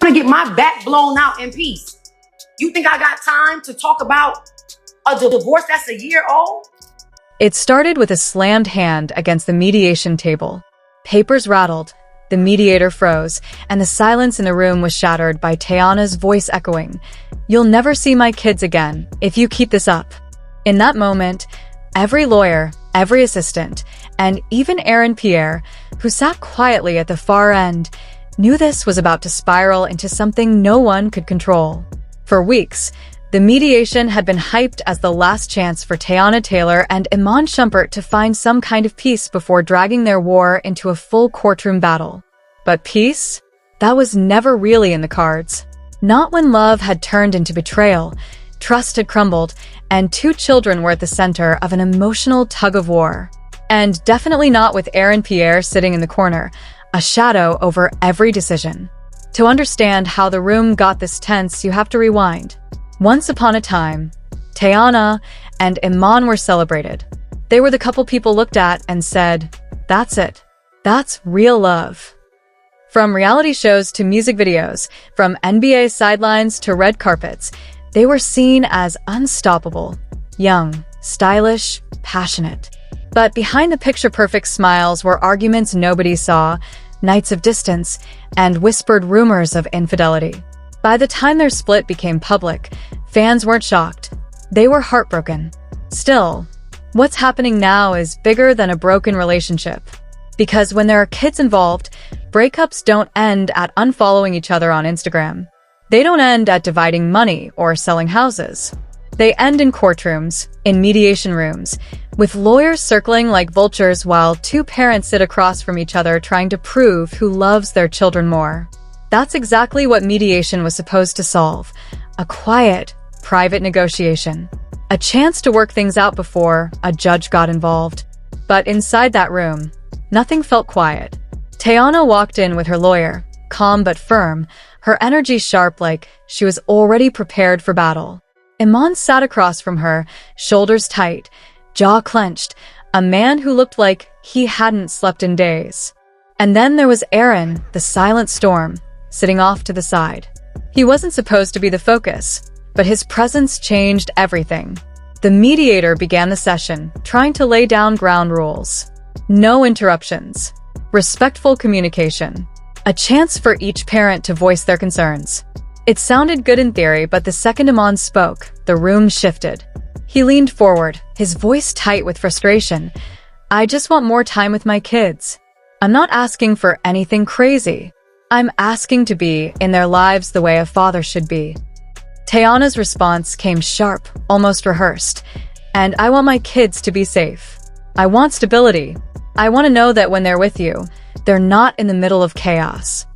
to get my back blown out in peace. You think I got time to talk about a divorce that's a year old? It started with a slammed hand against the mediation table. Papers rattled, the mediator froze, and the silence in the room was shattered by Teyana's voice echoing, "You'll never see my kids again if you keep this up." In that moment, every lawyer, every assistant, and even Aaron Pierre, who sat quietly at the far end, knew this was about to spiral into something no one could control. For weeks, the mediation had been hyped as the last chance for Teyana Taylor and Iman Shumpert to find some kind of peace before dragging their war into a full courtroom battle. But peace? That was never really in the cards. Not when love had turned into betrayal, trust had crumbled, and two children were at the center of an emotional tug-of-war. And definitely not with Aaron Pierre sitting in the corner, a shadow over every decision. To understand how the room got this tense, you have to rewind. Once upon a time, Teyana and Iman were celebrated. They were the couple people looked at and said, "That's it. That's real love." From reality shows to music videos, from NBA sidelines to red carpets, they were seen as unstoppable, young, stylish, passionate. But behind the picture-perfect smiles were arguments nobody saw, nights of distance, and whispered rumors of infidelity. By the time their split became public, fans weren't shocked. They were heartbroken. Still, what's happening now is bigger than a broken relationship. Because when there are kids involved, breakups don't end at unfollowing each other on Instagram. They don't end at dividing money or selling houses. They end in courtrooms, in mediation rooms, with lawyers circling like vultures while two parents sit across from each other trying to prove who loves their children more. That's exactly what mediation was supposed to solve. A quiet, private negotiation. A chance to work things out before a judge got involved. But inside that room, nothing felt quiet. Teyana walked in with her lawyer, calm but firm, her energy sharp like she was already prepared for battle. Iman sat across from her, shoulders tight, jaw clenched, a man who looked like he hadn't slept in days. And then there was Aaron, the silent storm, sitting off to the side. He wasn't supposed to be the focus, but his presence changed everything. The mediator began the session, trying to lay down ground rules. No interruptions. Respectful communication. A chance for each parent to voice their concerns. It sounded good in theory, but the second Iman spoke, the room shifted. He leaned forward, his voice tight with frustration. "I just want more time with my kids. I'm not asking for anything crazy. I'm asking to be in their lives the way a father should be." Teyana's response came sharp, almost rehearsed. "And I want my kids to be safe. I want stability. I want to know that when they're with you, they're not in the middle of chaos."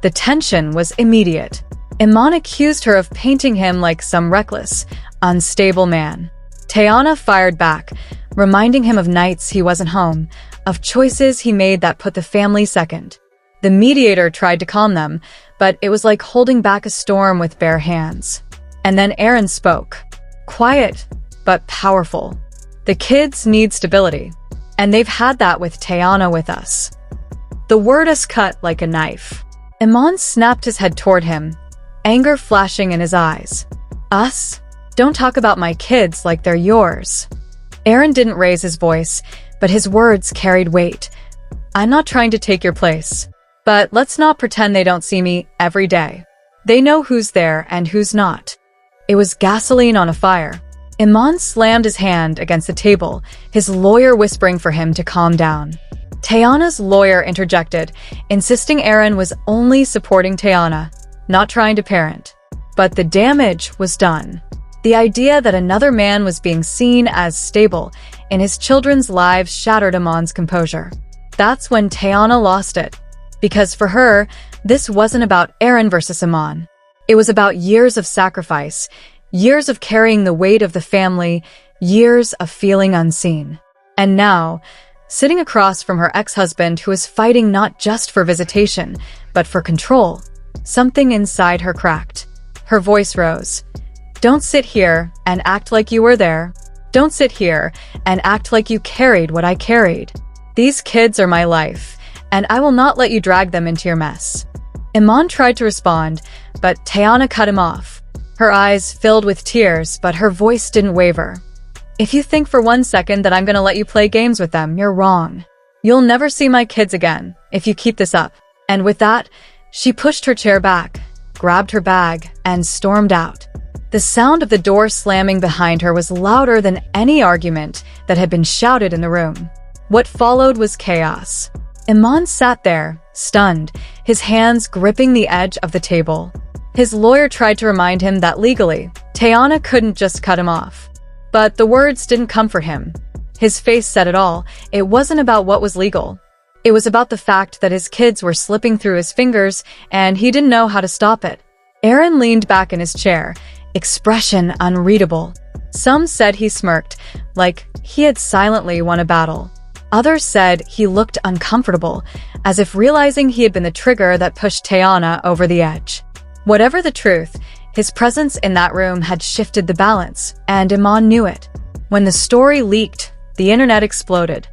The tension was immediate. Iman accused her of painting him like some reckless, unstable man. Teyana fired back, reminding him of nights he wasn't home, of choices he made that put the family second. The mediator tried to calm them, but it was like holding back a storm with bare hands. And then Aaron spoke. Quiet, but powerful. "The kids need stability, and they've had that with Teyana with us." The word is cut like a knife. Iman snapped his head toward him, anger flashing in his eyes. "Us? Don't talk about my kids like they're yours." Aaron didn't raise his voice, but his words carried weight. "I'm not trying to take your place. But let's not pretend they don't see me every day. They know who's there and who's not." It was gasoline on a fire. Iman slammed his hand against the table, his lawyer whispering for him to calm down. Teyana's lawyer interjected, insisting Aaron was only supporting Teyana, not trying to parent. But the damage was done. The idea that another man was being seen as stable in his children's lives shattered Iman's composure. That's when Teyana lost it. Because for her, this wasn't about Aaron versus Iman. It was about years of sacrifice, years of carrying the weight of the family, years of feeling unseen. And now, sitting across from her ex-husband who was fighting not just for visitation, but for control, something inside her cracked. Her voice rose. "Don't sit here and act like you were there. Don't sit here and act like you carried what I carried. These kids are my life, and I will not let you drag them into your mess." Iman tried to respond, but Teyana cut him off. Her eyes filled with tears, but her voice didn't waver. "If you think for 1 second that I'm gonna let you play games with them, you're wrong. You'll never see my kids again if you keep this up." And with that, she pushed her chair back, grabbed her bag, and stormed out. The sound of the door slamming behind her was louder than any argument that had been shouted in the room. What followed was chaos. Iman sat there, stunned, his hands gripping the edge of the table. His lawyer tried to remind him that legally, Teyana couldn't just cut him off. But the words didn't come for him. His face said it all. It wasn't about what was legal. It was about the fact that his kids were slipping through his fingers, and he didn't know how to stop it. Aaron leaned back in his chair, expression unreadable. Some said he smirked, like he had silently won a battle. Others said he looked uncomfortable, as if realizing he had been the trigger that pushed Teyana over the edge. Whatever the truth, his presence in that room had shifted the balance, and Iman knew it. When the story leaked, the internet exploded.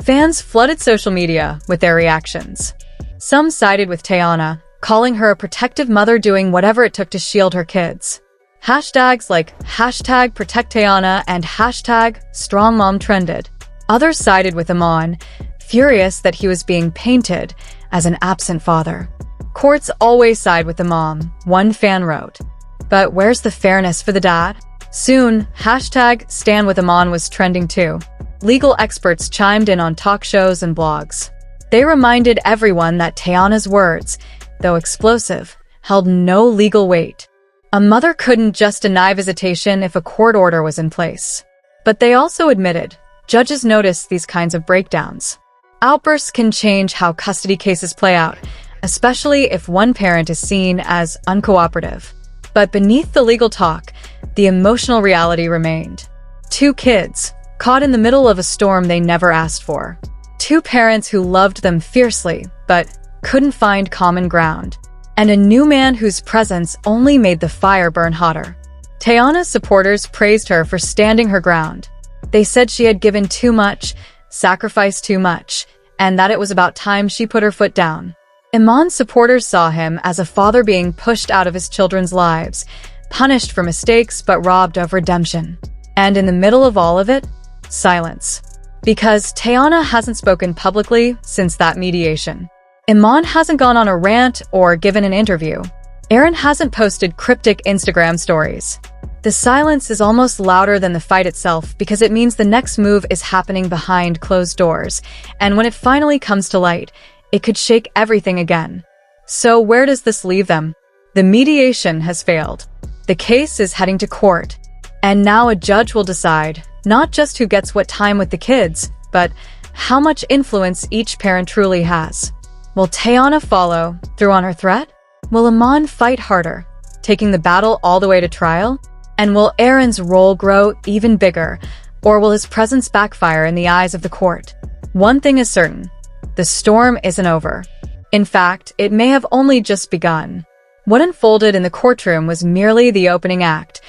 Fans flooded social media with their reactions. Some sided with Teyana, calling her a protective mother doing whatever it took to shield her kids. Hashtags like #ProtectTeyana and #StrongMom trended. Others sided with Iman, furious that he was being painted as an absent father. "Courts always side with the mom," one fan wrote. But where's the fairness for the dad? Soon, #StandWithIman was trending too. Legal experts chimed in on talk shows and blogs. They reminded everyone that Teyana's words, though explosive, held no legal weight. A mother couldn't just deny visitation if a court order was in place. But they also admitted, judges notice these kinds of breakdowns. Outbursts can change how custody cases play out, especially if one parent is seen as uncooperative. But beneath the legal talk, the emotional reality remained. 2 kids, caught in the middle of a storm they never asked for. 2 parents who loved them fiercely, but couldn't find common ground. And a new man whose presence only made the fire burn hotter. Teyana's supporters praised her for standing her ground. They said she had given too much, sacrificed too much, and that it was about time she put her foot down. Iman's supporters saw him as a father being pushed out of his children's lives, punished for mistakes but robbed of redemption. And in the middle of all of it, silence. Because Teyana hasn't spoken publicly since that mediation. Iman hasn't gone on a rant or given an interview. Aaron hasn't posted cryptic Instagram stories. The silence is almost louder than the fight itself because it means the next move is happening behind closed doors, and when it finally comes to light, it could shake everything again. So where does this leave them? The mediation has failed. The case is heading to court, and now a judge will decide not just who gets what time with the kids, but how much influence each parent truly has. Will Teyana follow through on her threat? Will Iman fight harder, taking the battle all the way to trial? And will Aaron's role grow even bigger, or will his presence backfire in the eyes of the court? One thing is certain, the storm isn't over. In fact, it may have only just begun. What unfolded in the courtroom was merely the opening act,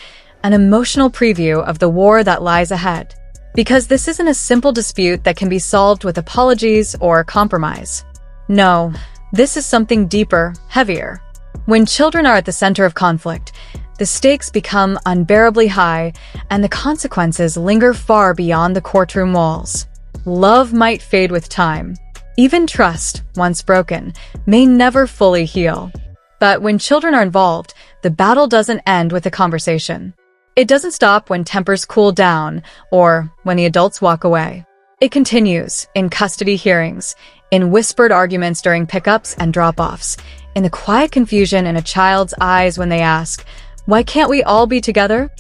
an emotional preview of the war that lies ahead. Because this isn't a simple dispute that can be solved with apologies or compromise. No, this is something deeper, heavier. When children are at the center of conflict, the stakes become unbearably high, and the consequences linger far beyond the courtroom walls. Love might fade with time. Even trust, once broken, may never fully heal. But when children are involved, the battle doesn't end with a conversation. It doesn't stop when tempers cool down or when the adults walk away. It continues in custody hearings, in whispered arguments during pickups and drop-offs, in the quiet confusion in a child's eyes when they ask, "Why can't we all be together?"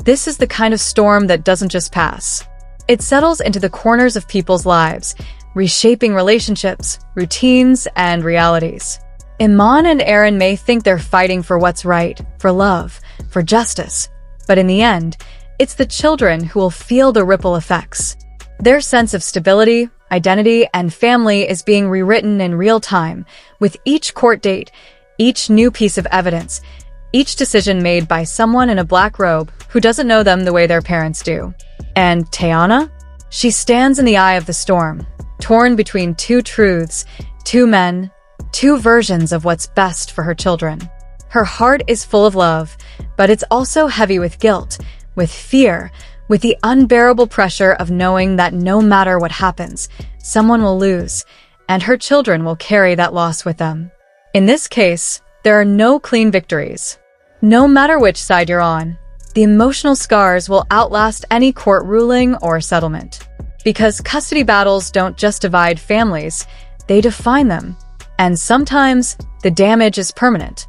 This is the kind of storm that doesn't just pass. It settles into the corners of people's lives, reshaping relationships, routines, and realities. Iman and Aaron may think they're fighting for what's right, for love, for justice, but in the end, it's the children who will feel the ripple effects. Their sense of stability, identity, and family is being rewritten in real time, with each court date, each new piece of evidence, each decision made by someone in a black robe who doesn't know them the way their parents do. And Teyana? She stands in the eye of the storm, torn between 2 truths, 2 men, Two versions of what's best for her children. Her heart is full of love, but it's also heavy with guilt, with fear, with the unbearable pressure of knowing that no matter what happens, someone will lose, and her children will carry that loss with them. In this case, there are no clean victories. No matter which side you're on, the emotional scars will outlast any court ruling or settlement. Because custody battles don't just divide families, they define them. And sometimes, the damage is permanent.